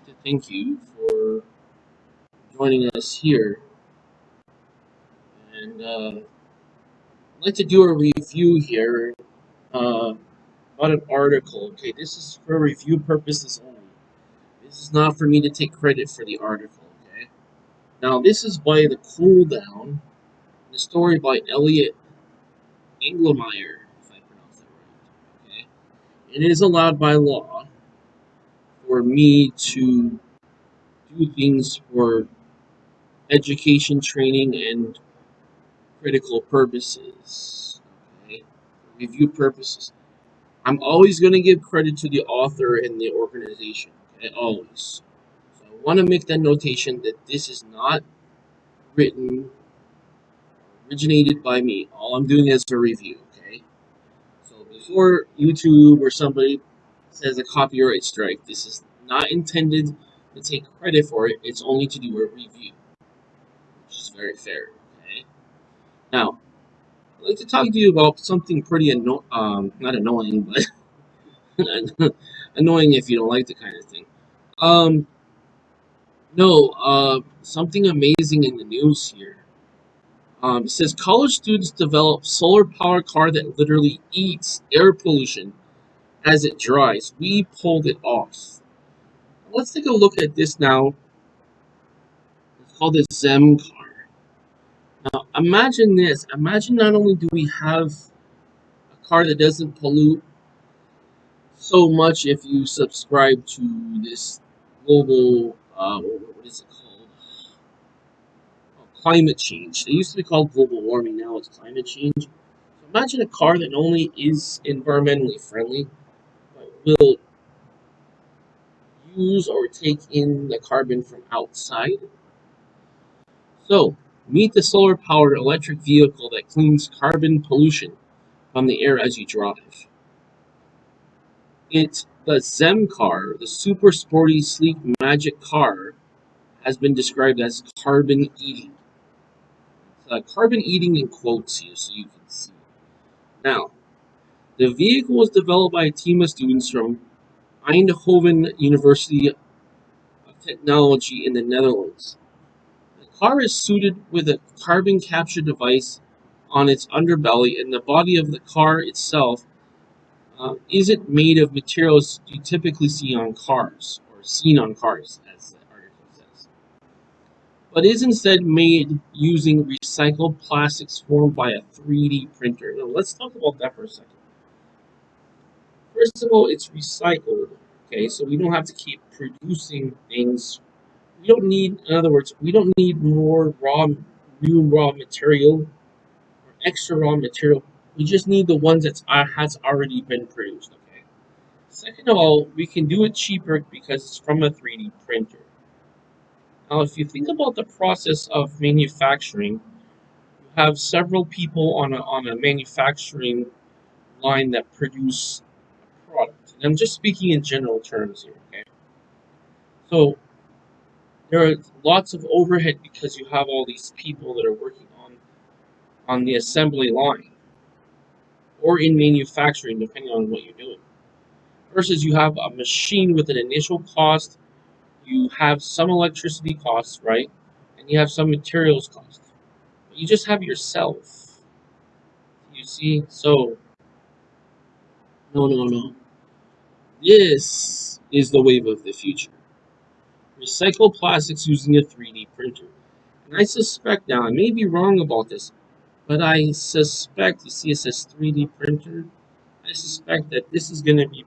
to thank you for joining us here. And I'd like to do a review here about an article. Okay, this is for review purposes only. This is not for me to take credit for the article. Okay. Now, this is by the Cool Down, the story by Elliot Englemeyer, if I pronounce that right. Okay. It is allowed by law for me to do things for education, training, and critical purposes, okay, review purposes. I'm always going to give credit to the author and the organization, okay, always. So I want to make that notation that this is not written, originated by me. All I'm doing is a review, okay? So before YouTube or somebody says a copyright strike, this is not intended to take credit for it. It's only to do a review, which is very fair, okay? Now, I'd like to talk to you about something pretty not annoying, but annoying if you don't like the kind of thing. Um, no, something amazing in the news here. It says college students develop solar powered car that literally eats air pollution as it dries. We pulled it off. Let's take a look at this now. It's called a ZEM car. Now, imagine this. Imagine not only do we have a car that doesn't pollute so much if you subscribe to this global, what is it called? Climate change. It used to be called global warming, now it's climate change. So imagine a car that not only is environmentally friendly, but will use or take in the carbon from outside. So, meet the solar powered electric vehicle that cleans carbon pollution from the air as you drive. It's the ZEM car, the super sporty, sleek magic car, has been described as carbon eating. Carbon eating in quotes here so you can see. Now, the vehicle was developed by a team of students from Eindhoven University of Technology in the Netherlands. The car is suited with a carbon capture device on its underbelly, and the body of the car itself isn't made of materials you typically see on cars, or seen on cars, as the article says, but is instead made using recycled plastics formed by a 3D printer. Now, let's talk about that for a second. First of all, it's recycled, okay, so we don't have to keep producing things. We don't need, in other words, we don't need more new raw material or extra raw material. We just need the ones that has already been produced, okay? Second of all, we can do it cheaper because it's from a 3D printer. Now, if you think about the process of manufacturing, you have several people on a manufacturing line that produce a product. And I'm just speaking in general terms here, okay? So there are lots of overhead because you have all these people that are working on the assembly line or in manufacturing, depending on what you're doing. Versus you have a machine with an initial cost, you have some electricity costs, right? And you have some materials costs. But you just have yourself. You see? So, no, no, no. This is the wave of the future. Recycle plastics using a 3D printer. And I suspect now, I may be wrong about this, but I suspect, you see it says 3D printer, I suspect that this is going to be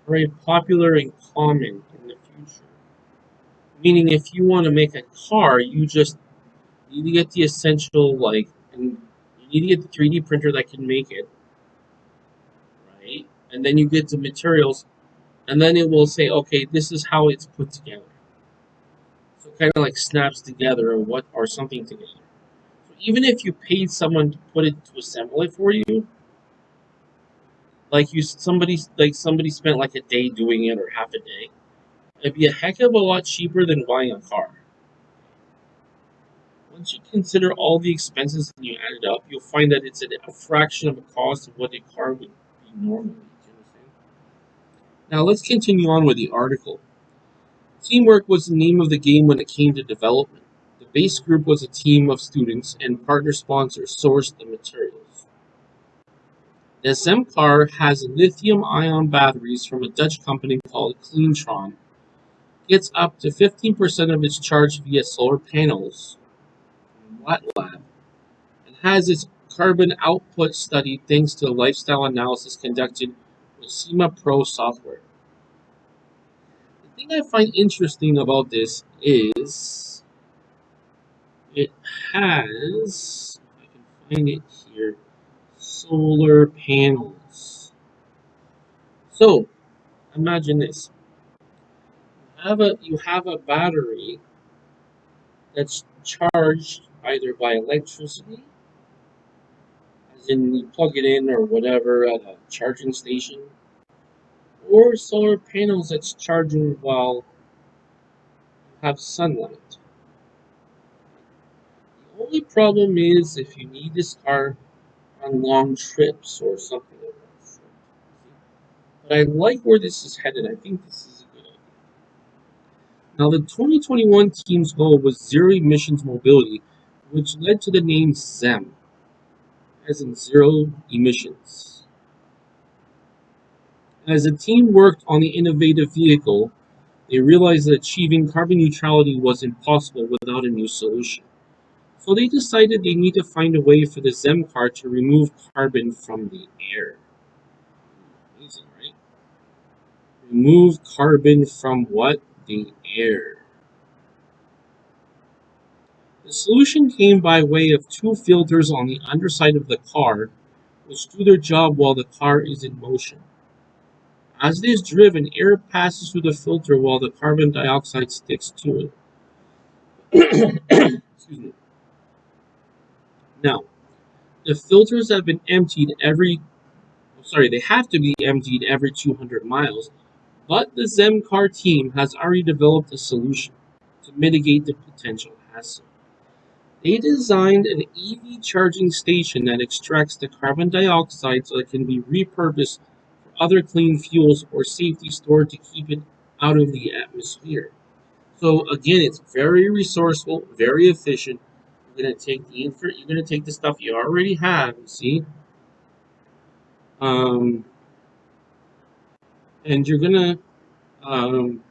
very popular and common in the future. Meaning if you want to make a car, you just need to get the essential, and you need to get the 3D printer that can make it, right? And then you get the materials, and then it will say, okay, this is how it's put together. So it kind of like snaps together or something together. So even if you paid someone to put it to assemble it for you, somebody spent like a day doing it or half a day, it'd be a heck of a lot cheaper than buying a car. Once you consider all the expenses and you add it up, you'll find that it's a fraction of the cost of what a car would be normally. Do you understand? Now let's continue on with the article. Teamwork was the name of the game when it came to development. The base group was a team of students, and partner sponsors sourced the materials. The SEM car has lithium-ion batteries from a Dutch company called Cleantron. Gets up to 15% of its charge via solar panels from WattLab, and has its carbon output studied thanks to a lifestyle analysis conducted with SEMA Pro software. The thing I find interesting about this is it has, if I can find it here, solar panels. So imagine this: you have a battery that's charged either by electricity, as in you plug it in or whatever at a charging station, or solar panels that's charging while you have sunlight. The only problem is if you need this car on long trips or something like that. But I like where this is headed. I think this is a good idea. Now, the 2021 team's goal was zero emissions mobility, which led to the name ZEM, as in zero emissions. As the team worked on the innovative vehicle, they realized that achieving carbon neutrality was impossible without a new solution. So they decided they need to find a way for the ZEM car to remove carbon from the air. Amazing, right? Remove carbon from what? The air. The solution came by way of two filters on the underside of the car, which do their job while the car is in motion. As it is driven, air passes through the filter while the carbon dioxide sticks to it. Excuse me. Now, the filters have been emptied they have to be emptied every 200 miles, but the ZEM car team has already developed a solution to mitigate the potential hassle. They designed an EV charging station that extracts the carbon dioxide so it can be repurposed for other clean fuels or safety stored to keep it out of the atmosphere. So again, it's very resourceful, very efficient. You're gonna take the stuff you already have, you see, um, and um,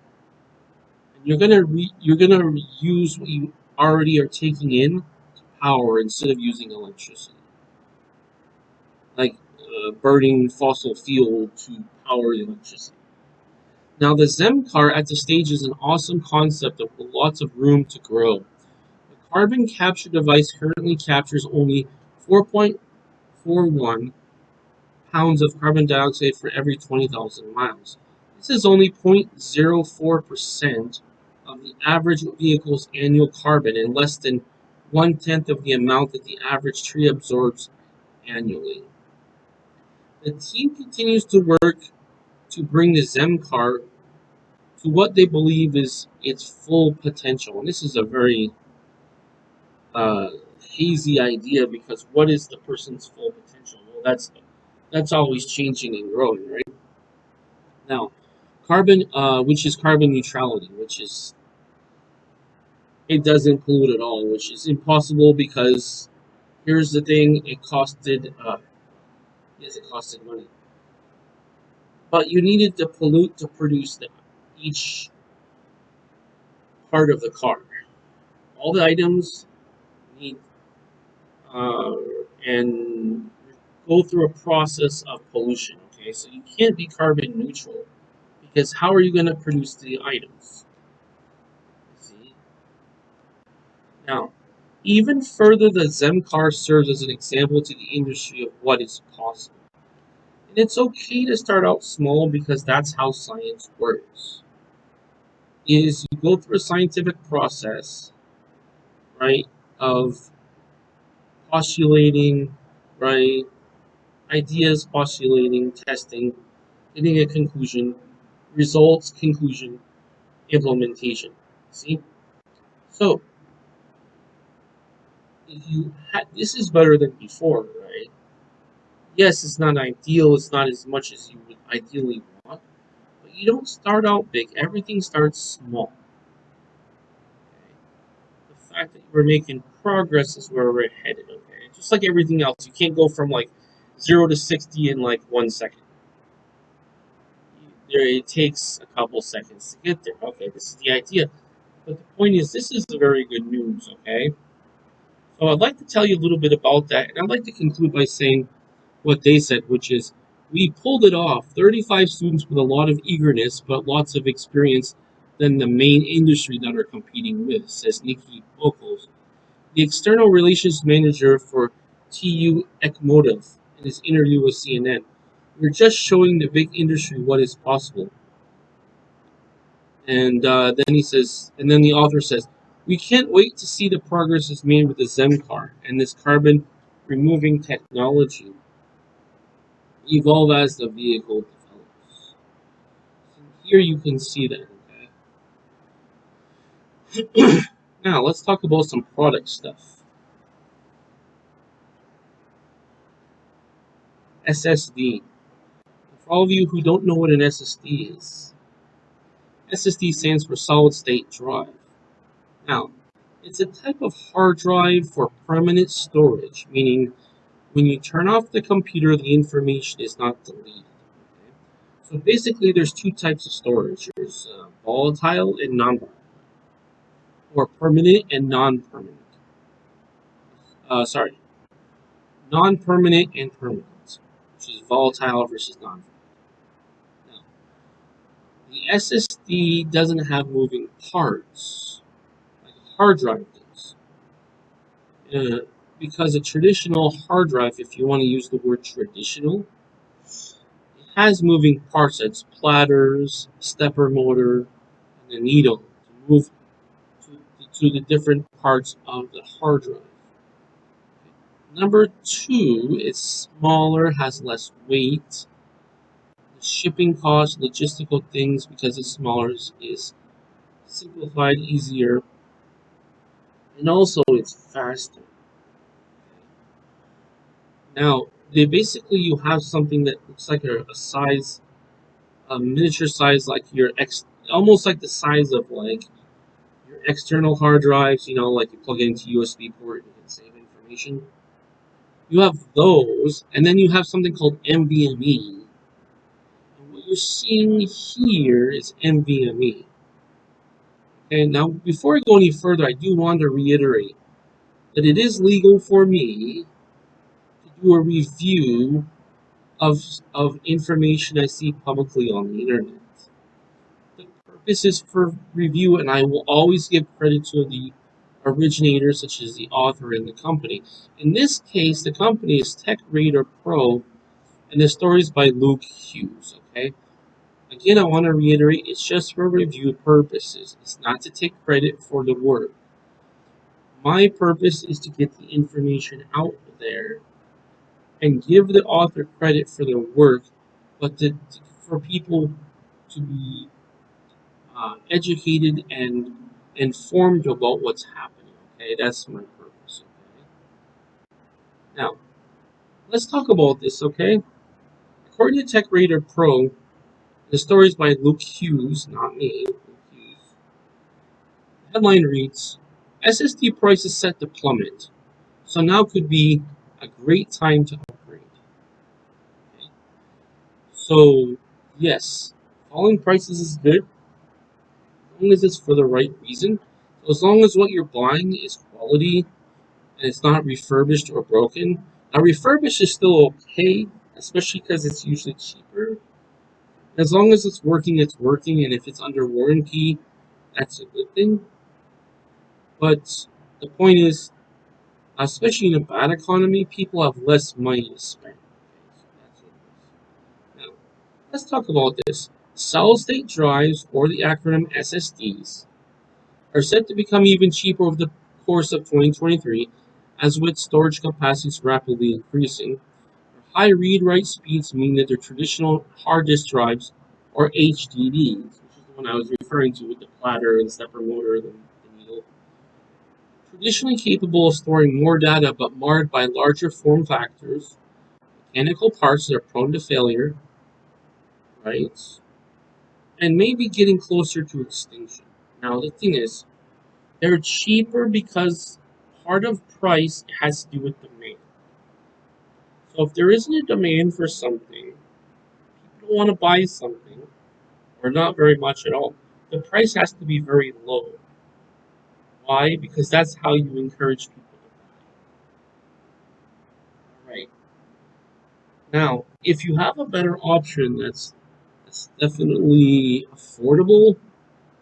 you're gonna use what you already are taking in to power instead of using electricity, like burning fossil fuel to power electricity. Now, the ZEM car at the stage is an awesome concept with lots of room to grow. The carbon capture device currently captures only 4.41 pounds of carbon dioxide for every 20,000 miles. This is only 0.04% of the average vehicle's annual carbon and less than one-tenth of the amount that the average tree absorbs annually. The team continues to work to bring the ZEM car to what they believe is its full potential. And this is a very uh, hazy idea because what is the person's full potential? Well, that's always changing and growing, right? Now, which is carbon neutrality, which is it doesn't pollute at all, which is impossible because here's the thing: yes, it costed money, but you needed to pollute to produce each part of the car. All the items need uh, and go through a process of pollution. Okay, so you can't be carbon neutral because how are you going to produce the items? See, now even further, the ZEM car serves as an example to the industry of what is possible. And it's okay to start out small because that's how science works. Is you go through a scientific process, right, of postulating, right, ideas, postulating, testing, getting a conclusion, results, conclusion, implementation. See? So, this is better than before, right? Yes, it's not ideal, it's not as much as you would ideally want, but you don't start out big. Everything starts small. fact that we're making progress is where we're headed. Okay, just like everything else, you can't go from like 0 to 60 in like 1 second. It takes a couple seconds to get there. Okay, this is the idea. But the point is, this is the very good news. Okay, so I'd like to tell you a little bit about that, and I'd like to conclude by saying what they said, which is we pulled it off. 35 students with a lot of eagerness, but lots of experience than the main industry that are competing with, says Nikki Bokos, the external relations manager for TU Ekmotiv, in his interview with CNN. We're just showing the big industry what is possible. And then he says, and then the author says, we can't wait to see the progress is made with the ZEM car and this carbon removing technology evolve as the vehicle develops. So here you can see that. Okay. Now let's talk about some product stuff. SSD. For all of you who don't know what an SSD is, SSD stands for solid state drive. Now, it's a type of hard drive for permanent storage, meaning when you turn off the computer, the information is not deleted. Okay? So basically, there's two types of storage. There's volatile and non-volatile, or permanent and non-permanent. Sorry, non-permanent and permanent, which is volatile versus non-volatile. Now, the SSD doesn't have moving parts like a hard drive does. Because a traditional hard drive, if you want to use the word traditional, it has moving parts. That's platters, stepper motor, and a needle to move to the different parts of the hard drive. Number two, it's smaller, has less weight. The shipping costs, logistical things, because it's smaller, is simplified, easier, and also it's faster. Now, they basically you have something that looks like a size, a miniature size, like almost like the size of like your external hard drives. You know, like you plug it into USB port and you can save information. You have those, and then you have something called NVMe. And what you're seeing here is NVMe. Okay, now before I go any further, I do want to reiterate that it is legal for me to do a review of information I see publicly on the internet. The purpose is for review, and I will always give credit to the originator, such as the author and the company. In this case, the company is TechRadar Pro, and the story is by Luke Hughes. Okay. Again, I want to reiterate, it's just for review purposes. It's not to take credit for the work. My purpose is to get the information out there and give the author credit for their work, but for people to be educated and informed about what's happening. Okay, that's my purpose. Okay, now let's talk about this. Okay, according to TechRadar Pro, the story is by Luke Hughes, not me. Luke Hughes. The headline reads: SSD prices set to plummet, so now could be a great time to upgrade. Okay. So yes, falling prices is good as long as it's for the right reason. So as long as what you're buying is quality and it's not refurbished or broken. Now, refurbished is still okay, especially because it's usually cheaper. As long as it's working, and if it's under warranty, that's a good thing. But the point is, especially in a bad economy, people have less money to spend. Okay, so that's what it is. Now, let's talk about this. Solid state drives, or the acronym SSDs, are set to become even cheaper over the course of 2023, as with storage capacities rapidly increasing. High read-write speeds mean that their traditional hard disk drives, or HDDs, which is the one I was referring to with the platter and stepper motor, the needle, traditionally capable of storing more data but marred by larger form factors, mechanical parts that are prone to failure, right? And maybe getting closer to extinction. Now, the thing is, They're cheaper because part of price has to do with demand. So if there isn't a demand for something, people want to buy something, or not very much at all, the price has to be very low. Why? Because that's how you encourage people to buy. Right. Now, if you have a better option that's definitely affordable,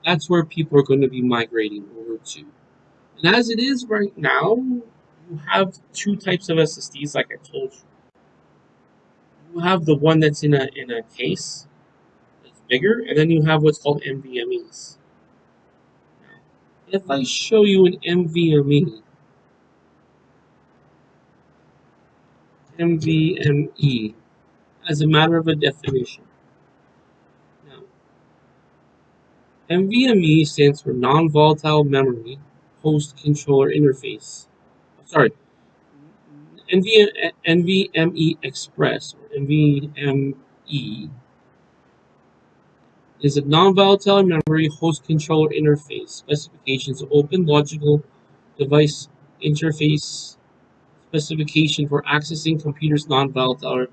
that's where people are going to be migrating over to. And as it is right now, you have two types of SSDs, like I told you. You have the one that's in a case, it's bigger, and then you have what's called NVMe's. Now, if I show you an NVMe, as a matter of a definition. Now, NVMe stands for non-volatile memory host controller interface. Sorry, NVMe Express or NVMe is a non-volatile memory host controller interface. Specifications: open logical device interface specification for accessing computers' non-volatile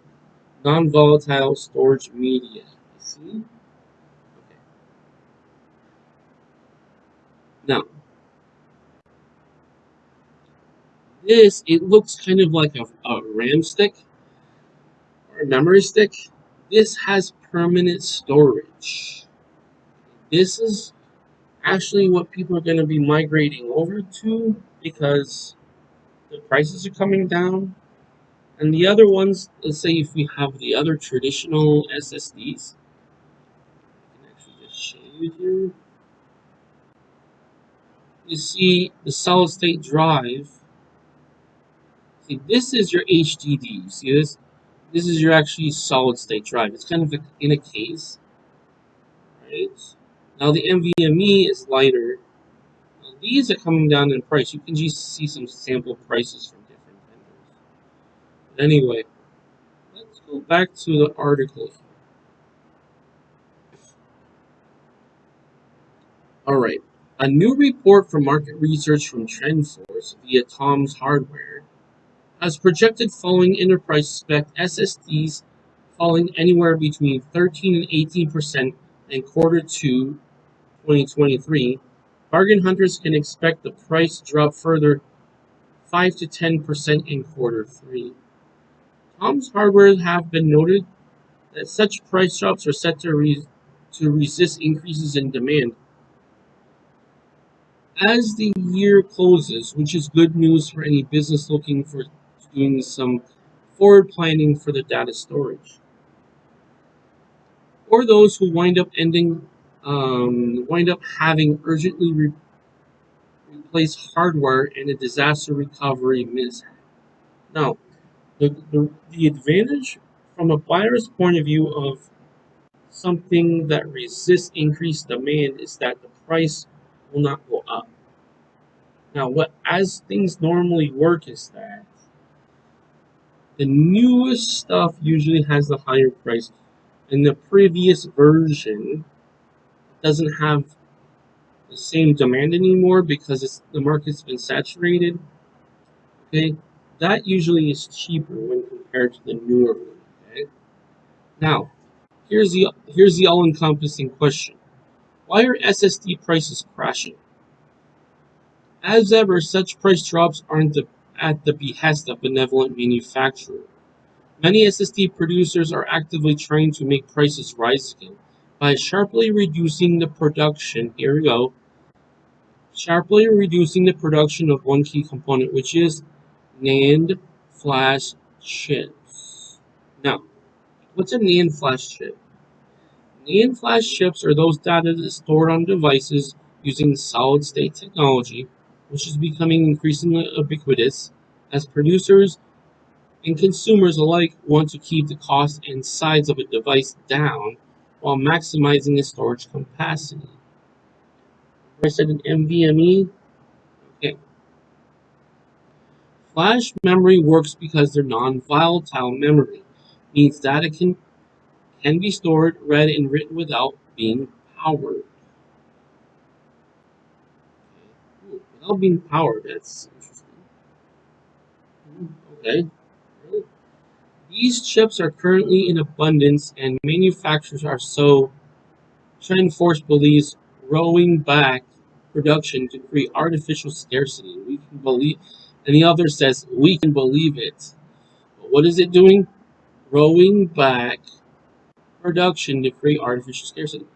storage media. You see? Okay. Now, this, it looks kind of like a RAM stick or a memory stick. This has permanent storage. This is actually what people are going to be migrating over to because the prices are coming down. And the other ones, let's say if we have the other traditional SSDs, I can actually just show you here. You see the solid state drive. See, this is your HDD. You see this? This is your actually solid state drive. It's kind of in a case, right? Now the NVMe is lighter. Now, these are coming down in price. You can just see some sample prices from different vendors. But anyway, let's go back to the article. All right. A new report from market research from TrendForce via Tom's Hardware has projected falling enterprise spec SSDs falling anywhere between 13 and 18% in quarter two 2023. Bargain hunters can expect the price to drop further 5 to 10% in quarter three. Tom's Hardware have been noted that such price drops are set to resist increases in demand as the year closes, which is good news for any business looking for doing some forward planning for the data storage, or those who wind up having urgently replace hardware in a disaster recovery mishap. Now, the advantage from a buyer's point of view of something that resists increased demand is that the price will not go up. Now, what as things normally work is that the newest stuff usually has the higher price, and the previous version doesn't have the same demand anymore because the market's been saturated. Okay, that usually is cheaper when compared to the newer one. Okay, now here's the all-encompassing question: why are SSD prices crashing? As ever, such price drops aren't at the behest of benevolent manufacturers. Many SSD producers are actively trying to make prices rise again by sharply reducing the production. Here we go. Sharply reducing the production of one key component, which is NAND flash chips. Now, what's a NAND flash chip? NAND flash chips are those data that is stored on devices using solid state technology, which is becoming increasingly ubiquitous as producers and consumers alike want to keep the cost and size of a device down while maximizing its storage capacity. I said an NVMe. Okay. Flash memory works because they're non-volatile memory, means data can be stored, read, and written without being powered. Ooh, without being powered, that's interesting. Okay. Really? These chips are currently in abundance, and manufacturers are so. TrendForce believes rolling back production to create artificial scarcity. We can believe, and the other says we can believe it. But what is it doing? Rolling back production to create artificial scarcity.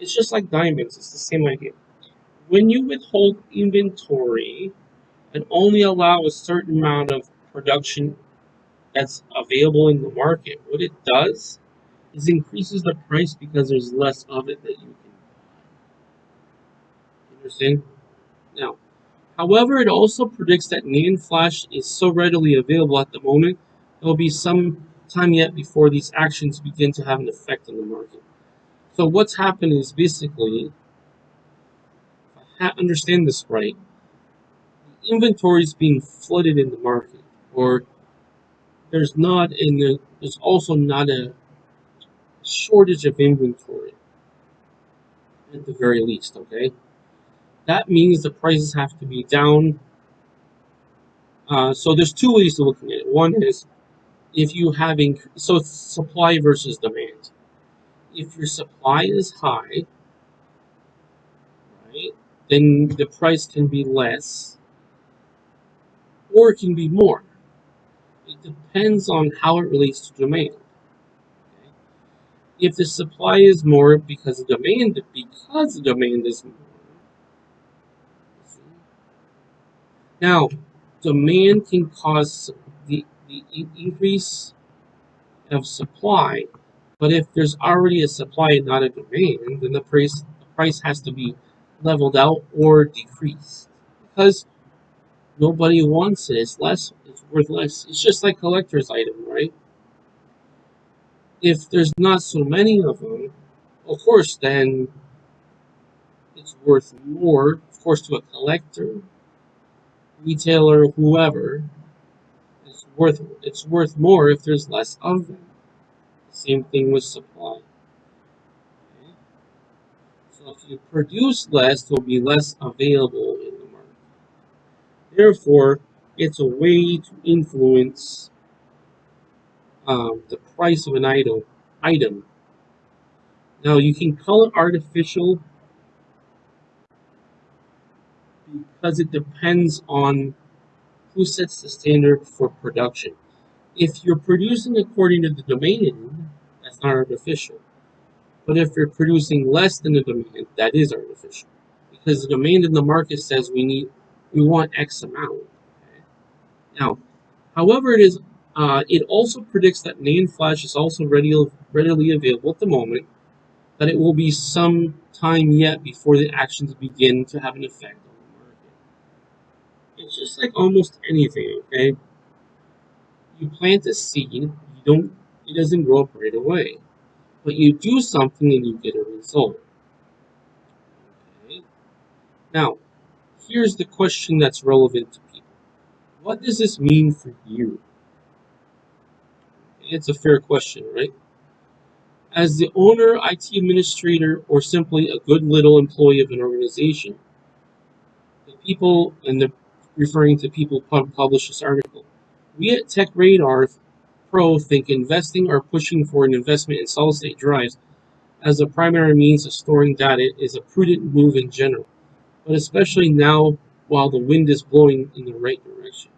It's just like diamonds. It's the same idea. When you withhold inventory and only allow a certain amount of production that's available in the market, what it does is increases the price because there's less of it that you can understand. Now, however, it also predicts that NAND flash is so readily available at the moment, it will be some time yet before these actions begin to have an effect on the market. So what's happened is basically, if I understand this right, the inventory is being flooded in the market, or there's also not a shortage of inventory at the very least. Okay, that means the prices have to be down. So there's two ways to looking at it. One is if you have so it's supply versus demand. If your supply is high, right, then the price can be less or it can be more. It depends on how it relates to demand. Okay? If the supply is more because the demand is more. Now, demand can cause the increase of supply, but if there's already a supply and not a demand, then the price has to be leveled out or decreased because nobody wants it. It's less. It's worth less. It's just like collector's item, right? If there's not so many of them, of course, then it's worth more. Of course, to a collector, retailer, whoever, it's worth more if there's less of them. Same thing with supply. Okay? So if you produce less, there'll be less available in the market. Therefore, it's a way to influence the price of an item. Now, you can call it artificial because it depends on who sets the standard for production. If you're producing according to the demand, that's not artificial. But if you're producing less than the demand, that is artificial. Because the demand in the market says we want X amount. Okay? Now, however, it also predicts that NAND flash is also readily available at the moment, that it will be some time yet before the actions begin to have an effect on the market. It's just like almost anything, okay? You plant a seed, it doesn't grow up right away. But you do something and you get a result. Okay? Now, here's the question that's relevant to people. What does this mean for you? It's a fair question, right? As the owner, IT administrator, or simply a good little employee of an organization, the people, and the referring to people publish this article, we at Tech Radar Pro think investing or pushing for an investment in solid state drives as a primary means of storing data is a prudent move in general, but especially now while the wind is blowing in the right direction,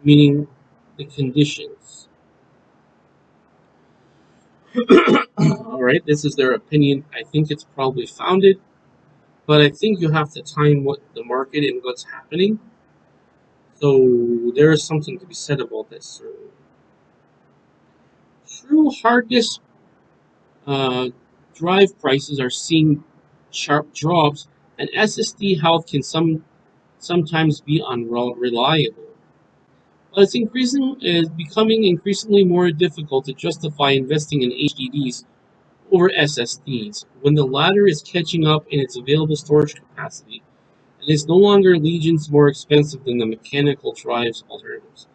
meaning the conditions. All right, this is their opinion. I think it's probably founded, but I think you have to time what the market and what's happening. So there is something to be said about this. True hard disk uh, drive prices are seeing sharp drops, and SSD health can sometimes be unreliable. But is becoming increasingly more difficult to justify investing in HDDs over SSDs when the latter is catching up in its available storage capacity and is no longer legions more expensive than the mechanical drives alternatives.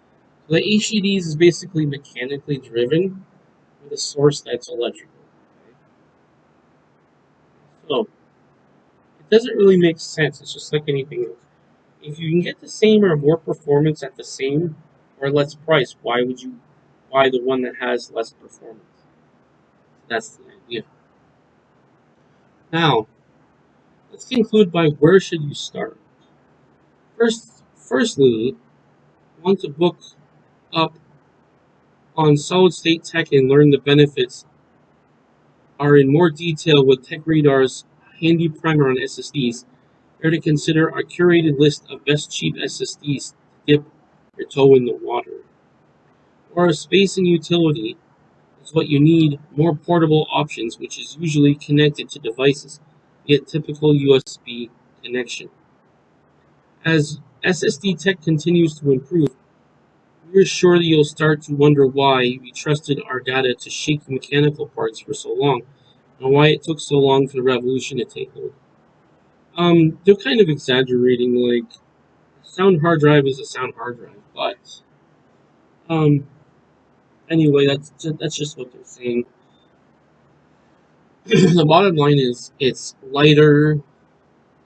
So the HDDs is basically mechanically driven with a source that's electrical. Okay? So It doesn't really make sense. It's just like anything else. If you can get the same or more performance at the same or less price, why would you buy the one that has less performance? That's the idea. Now, let's conclude by where should you start? Firstly, want to book up on solid state tech and learn the benefits are in more detail with Tech Radar's handy primer on SSDs. Here to consider a curated list of best cheap SSDs to dip your toe in the water. Or a space and utility is what you need more portable options, which is usually connected to devices, yet typical USB connection. As SSD tech continues to improve, we're sure that you'll start to wonder why we trusted our data to shaky mechanical parts for so long, and why it took so long for the revolution to take hold. They're kind of exaggerating, like, sound hard drive is a sound hard drive, but, um, anyway, that's just what they're saying. The bottom line is, it's lighter,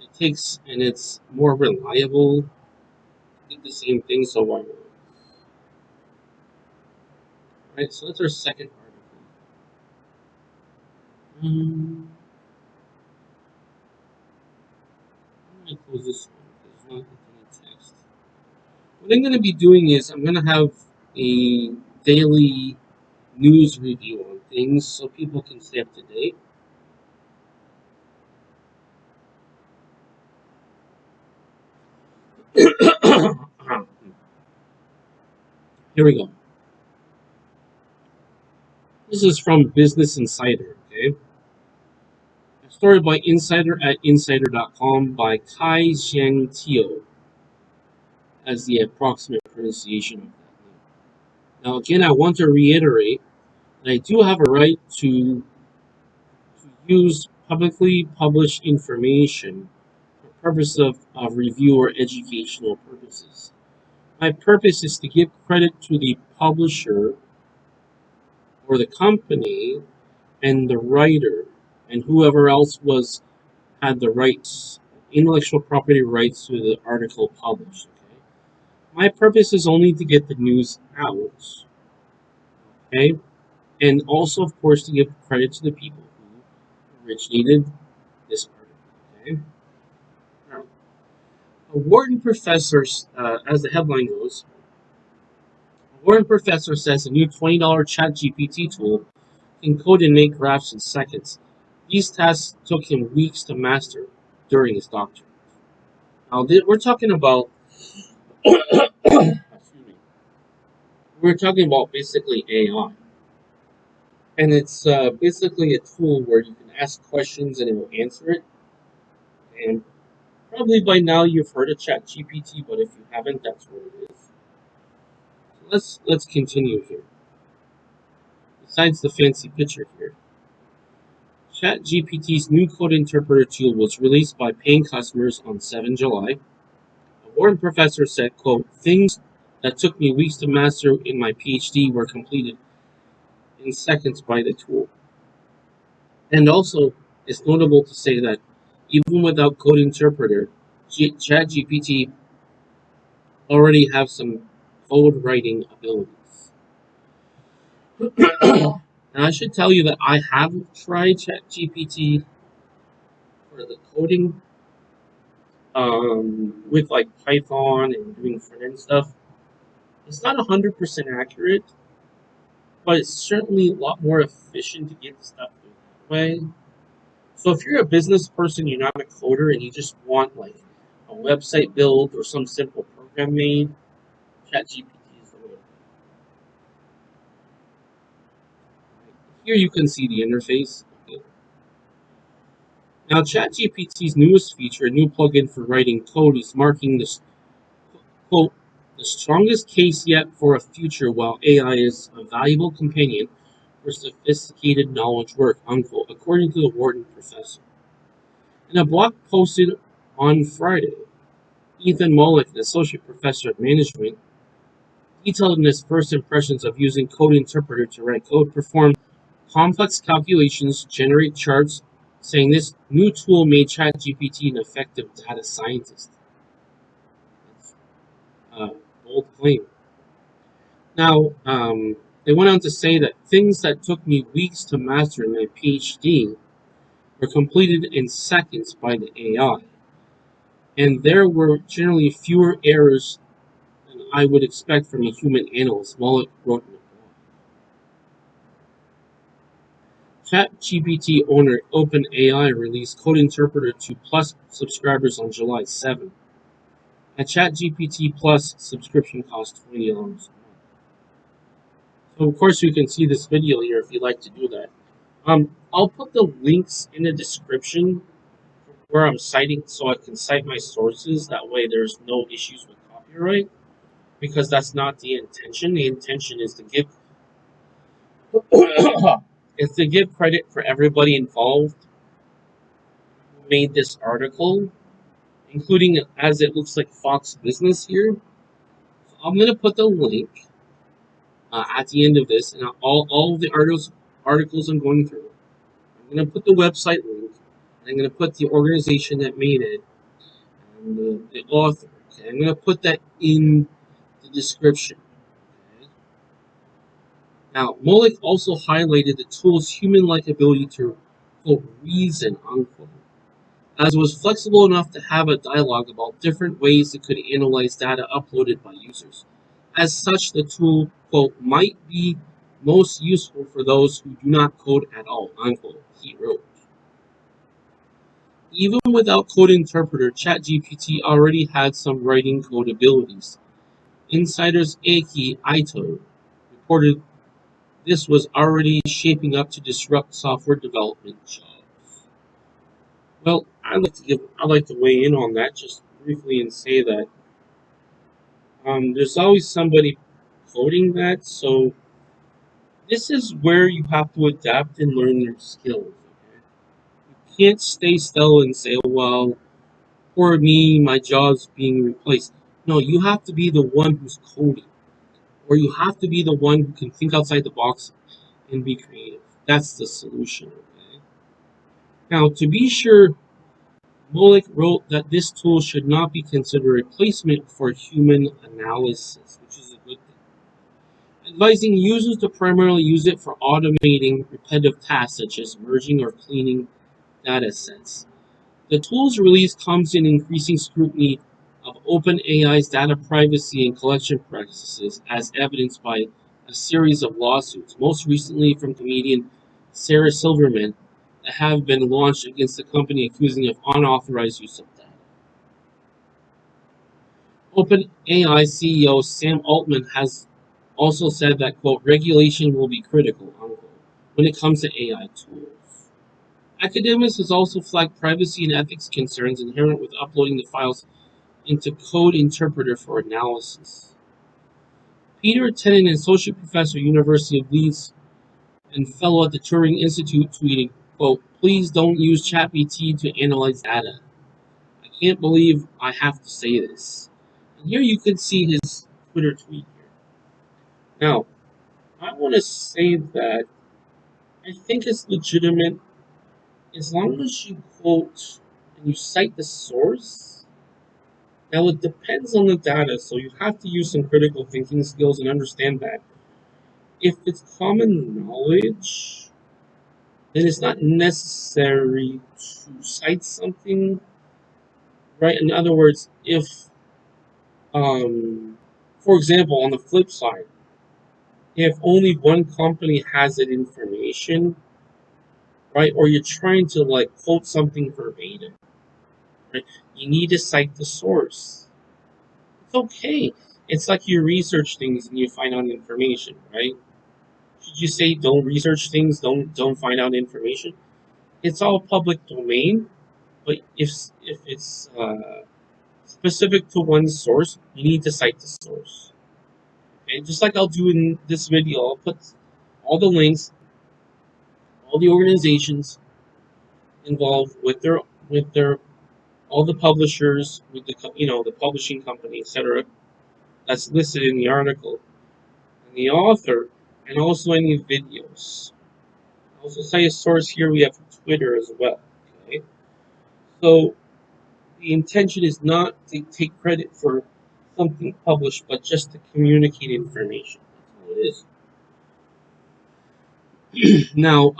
it takes, and it's more reliable. Did the same thing, so why not? Right, so that's our second article. I'm gonna close this one because it's not any text. What I'm gonna be doing is I'm gonna have a daily news review on things so people can stay up to date. Here we go. This is from Business Insider, okay? A story by Insider at insider.com by Kai Zhang Tio as the approximate pronunciation of that name. Now, again, I want to reiterate that I do have a right to use publicly published information for purpose of review or educational purposes. My purpose is to give credit to the publisher or the company and the writer and whoever else had the rights, intellectual property rights to the article published. Okay? My purpose is only to get the news out, okay, and also, of course, to give credit to the people who originated this article. Okay, now, a Wharton professor, as the headline goes, a Wharton professor says a new $20 ChatGPT tool can code and make graphs in seconds. These tasks took him weeks to master during his doctorate. Now, we're talking about, excuse me, we're talking about basically AI. And it's basically a tool where you can ask questions and it will answer it. And probably by now you've heard of ChatGPT, but if you haven't, that's what it is. So let's continue here. Besides the fancy picture here, ChatGPT's new code interpreter tool was released by paying customers on 7 July. A Wharton professor said, quote, "Things that took me weeks to master in my PhD were completed in seconds by the tool." And also, it's notable to say that even without code interpreter, ChatGPT already have some code writing abilities. And I should tell you that I have tried ChatGPT for the coding, with like Python and doing front end stuff. It's not 100% accurate, but it's certainly a lot more efficient to get the stuff done that way. So if you're a business person, you're not a coder, and you just want like a website build or some simple program made, ChatGPT is the way. Here you can see the interface. Now, ChatGPT's newest feature, a new plugin for writing code, is marking this, quote, the strongest case yet for a future while AI is a valuable companion for sophisticated knowledge work, unquote, according to the Wharton professor. In a blog posted on Friday, Ethan Mollick, an associate professor of management, detailed in his first impressions of using Code Interpreter to write code, perform complex calculations, generate charts, saying this new tool made ChatGPT an effective data scientist. That's a bold claim. Now, they went on to say that things that took me weeks to master in my PhD were completed in seconds by the AI, and there were generally fewer errors than I would expect from a human analyst, Mullet wrote in a blog. ChatGPT owner OpenAI released Code Interpreter to Plus subscribers on July 7th. A ChatGPT Plus subscription costs $20 a month. So of course you can see this video here if you'd like to do that. I'll put the links in the description where I'm citing so I can cite my sources. That way there's no issues with copyright because that's not the intention. The intention is to give is to give credit for everybody involved who made this article, including as it looks like Fox Business here. So I'm gonna put the link at the end of this and all of the articles I'm going through. I'm gonna put the website link. And I'm gonna put the organization that made it and the author. Okay? I'm gonna put that in the description. Okay? Now, Molick also highlighted the tool's human-like ability to, quote, reason, unquote, as it was flexible enough to have a dialogue about different ways it could analyze data uploaded by users. As such, the tool, quote, might be most useful for those who do not code at all, unquote, he wrote. Even without Code Interpreter, ChatGPT already had some writing code abilities. Insiders Eiki Aito reported this was already shaping up to disrupt software development jobs. Well, I'd like to weigh in on that just briefly and say that there's always somebody coding that, so this is where you have to adapt and learn your skills. Okay? You can't stay still and say, oh, well, poor me, my job's being replaced. No, you have to be the one who's coding, or you have to be the one who can think outside the box and be creative. That's the solution. Okay? Now, to be sure, Molick wrote that this tool should not be considered a replacement for human analysis, which is a good thing. Advising users to primarily use it for automating repetitive tasks such as merging or cleaning data sets. The tool's release comes in increasing scrutiny of OpenAI's data privacy and collection practices, as evidenced by a series of lawsuits, most recently from comedian Sarah Silverman, that have been launched against the company accusing of unauthorized use of data. OpenAI CEO Sam Altman has also said that, quote, regulation will be critical, unquote, when it comes to AI tools. Academics has also flagged privacy and ethics concerns inherent with uploading the files into Code Interpreter for analysis. Peter Tennant, an associate professor at University of Leeds and fellow at the Turing Institute, tweeted, quote, please don't use ChatGPT to analyze data. I can't believe I have to say this. And here you can see his Twitter tweet here. Now, I want to say that I think it's legitimate as long as you quote and you cite the source. Now, it depends on the data, so you have to use some critical thinking skills and understand that if it's common knowledge, then it's not necessary to cite something, right? In other words, if, for example, on the flip side, if only one company has that information, right, or you're trying to like quote something verbatim, right, you need to cite the source. It's okay. It's like you research things and you find out information, right? Should you say don't research things, don't find out information? It's all public domain, but if it's specific to one source, you need to cite the source. Okay, just like I'll do in this video, I'll put all the links, all the organizations involved with their all the publishers, with the the publishing company, etc. That's listed in the article, and the author, and also any videos. I'll also say a source here. We have Twitter as well. So the intention is not to take credit for something published, but just to communicate information. That's all it is. Now,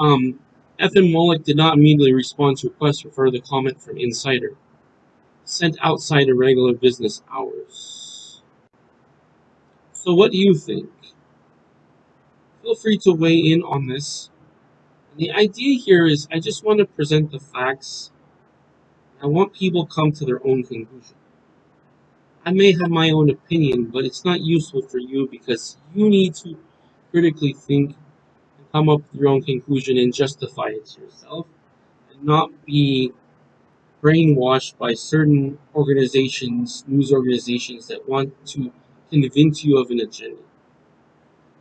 Ethan Mollick did not immediately respond to requests for further comment from Insider, sent outside of regular business hours. So, what do you think? Feel free to weigh in on this. And the idea here is I just want to present the facts. I want people to come to their own conclusion. I may have my own opinion, but it's not useful for you because you need to critically think and come up with your own conclusion and justify it to yourself and not be brainwashed by certain organizations, news organizations that want to convince you of an agenda.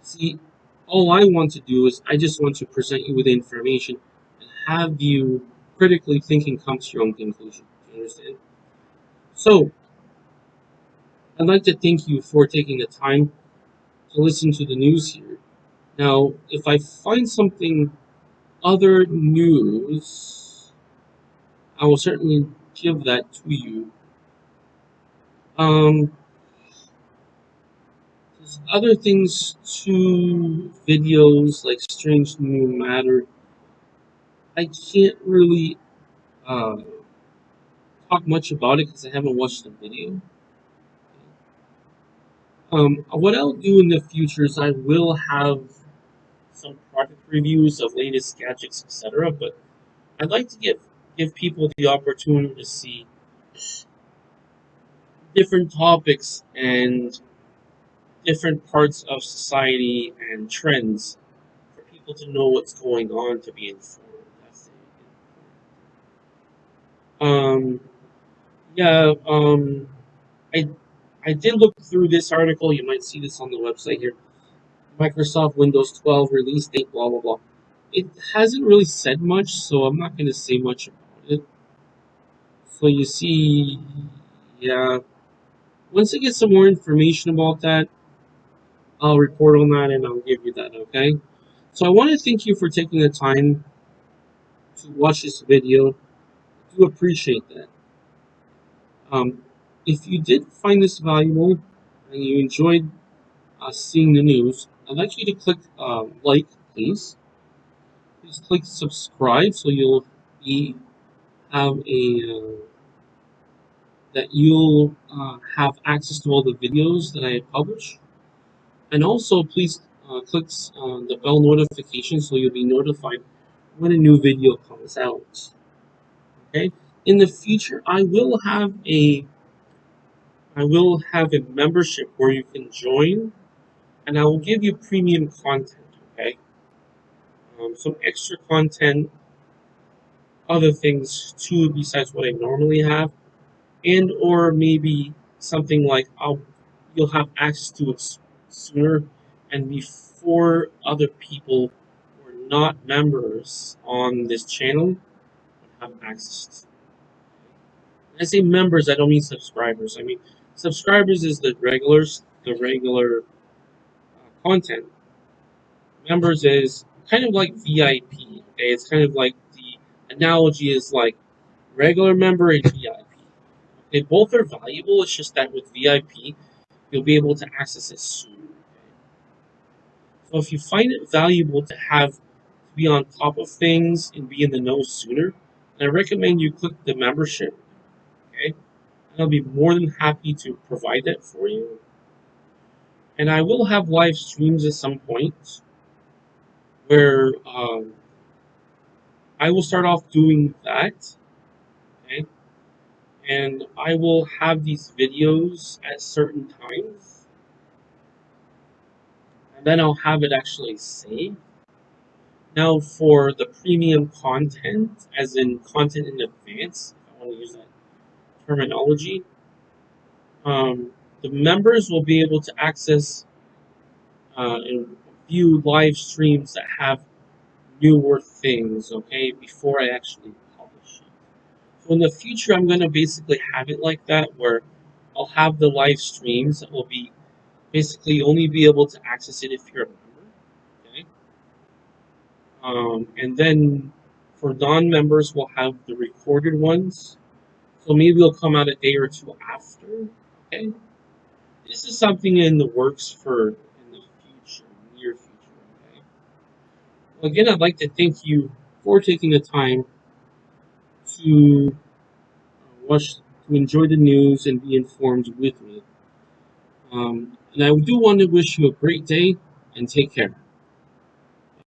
See, all I want to do is I just want to present you with information and have you critically think and come to your own conclusion. Do you understand? So, I'd like to thank you for taking the time to listen to the news here. Now, if I find something other news, I will certainly give that to you. Um, there's other things to videos like Strange New Matter. I can't really uh, talk much about it because I haven't watched the video. What I'll do in the future is I will have some product reviews of latest gadgets, etc. But I'd like to give people the opportunity to see different topics and different parts of society and trends for people to know what's going on to be informed. That's it. Yeah. I I did look through this article. You might see this on the website here. Microsoft Windows 12 release date. Blah blah blah. It hasn't really said much, so I'm not going to say much about it. So you see, yeah. Once I get some more information about that, I'll report on that and I'll give you that. Okay. So I want to thank you for taking the time to watch this video. I do appreciate that. Um, if you did find this valuable and you enjoyed seeing the news, I'd like you to click like, please. Please click subscribe so you'll be have a that you'll have access to all the videos that I publish. And also, please click the bell notification so you'll be notified when a new video comes out. Okay. In the future, I will have a membership where you can join, and I will give you premium content. Okay. Some extra content, other things too besides what I normally have, and or maybe something like you'll have access to it sooner and before other people who are not members on this channel have access to. When I say members, I don't mean subscribers. I mean subscribers is the regular content. Members is kind of like VIP. Okay, it's kind of like the analogy is like regular member and VIP. They both are valuable. It's just that with VIP, you'll be able to access it sooner. So if you find it valuable to have to be on top of things and be in the know sooner, I recommend you click the membership. Okay, and I'll be more than happy to provide that for you. And I will have live streams at some point where I will start off doing that. Okay, and I will have these videos at certain times, and then I'll have it actually saved. Now, for the premium content, as in content in advance, if I want to use that terminology, the members will be able to access and view live streams that have newer things, okay, before I actually publish it. So in the future, I'm going to basically have it like that, where I'll have the live streams that will be basically only be able to access it if you're a member, okay? And then for non-members, we'll have the recorded ones. So maybe it'll come out a day or two after. Okay, this is something in the works for in the future, near future. Okay. Well, again, I'd like to thank you for taking the time to watch, to enjoy the news and be informed with me. And I do want to wish you a great day and take care.